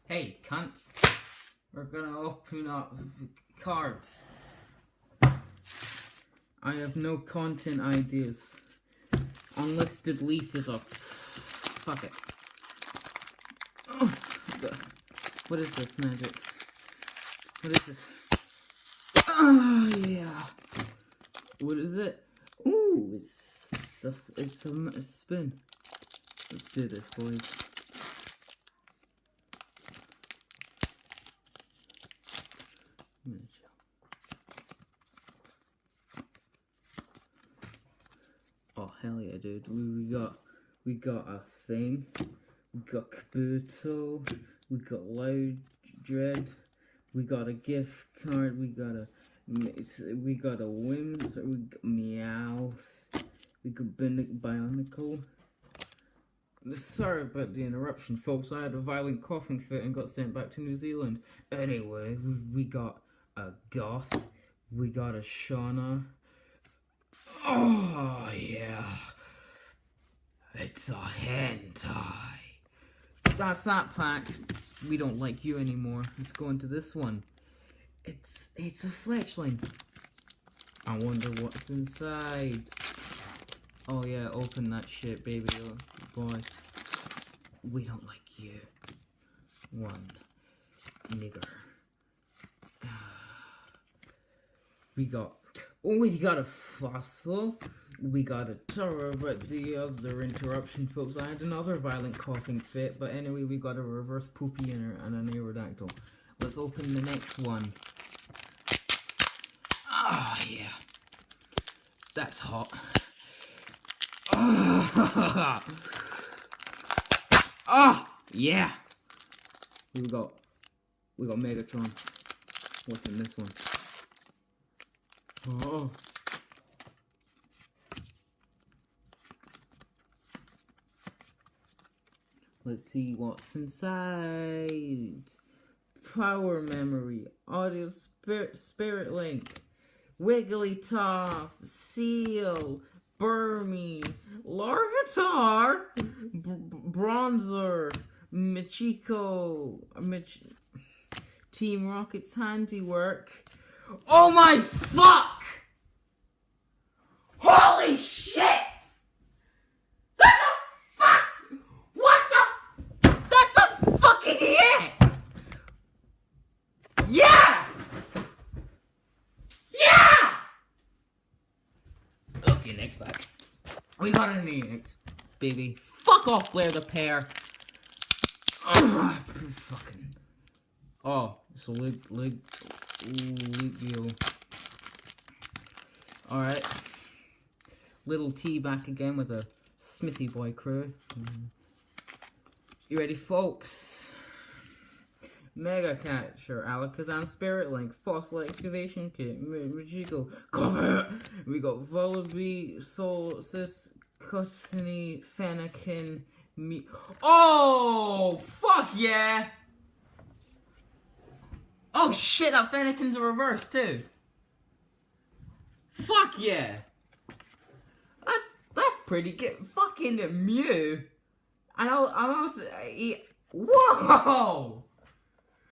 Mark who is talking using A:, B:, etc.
A: Hey, cunts. We're gonna open up cards. I have no content ideas. Unlisted leaf is up. Fuck it. Oh, what is this magic? What is this? Oh, yeah. What is it? Ooh, it's a spin. Let's do this, boys. Oh hell yeah, dude! We got a thing. We got Kabuto. We got Loud Dread. We got a gift card. We got a Whims. We got Meowth. We got Bionicle. Sorry about the interruption, folks. I had a violent coughing fit and got sent back to New Zealand. Anyway, we got a Goth. We got a Shauna. Oh, yeah. It's a hentai. That's that pack. We don't like you anymore. Let's go into this one. It's a fletchling. I wonder what's inside. Oh yeah, open that shit, baby. Oh, boy. We don't like you. One. Nigger. We got a fossil. We got a terror, but the other interruption, folks. I had another violent coughing fit, but anyway, we got a reverse poopy and an aerodactyl. Let's open the next one. Ah, yeah. That's hot. Ah, yeah. We got Megatron. What's in this one? Oh. Let's see what's inside. Power memory, audio spirit link, Wigglytuff, Seal, Burmy, Larvitar, Bronzer, Michiko, Team Rocket's handiwork. Oh my fuck! Holy shit! That's a fuck! What the? That's a fucking hit! Yeah! Yeah! Okay, next pack. We got an EX, baby. Fuck off, Blair the Pear. Fucking. Oh, it's a leg deal. Alright. Little T back again with a Smithy Boy crew. You ready, folks? Mega Catcher, Alakazam Spirit Link, Fossil Excavation Kit, Magical, Cover! We got Vullaby, Solstice, Cottony, Fennekin, Oh! Fuck yeah! Oh shit, that Fennekin's a reverse too. Fuck yeah! That's pretty good. Fucking Mew. And I'm out to eat. Whoa!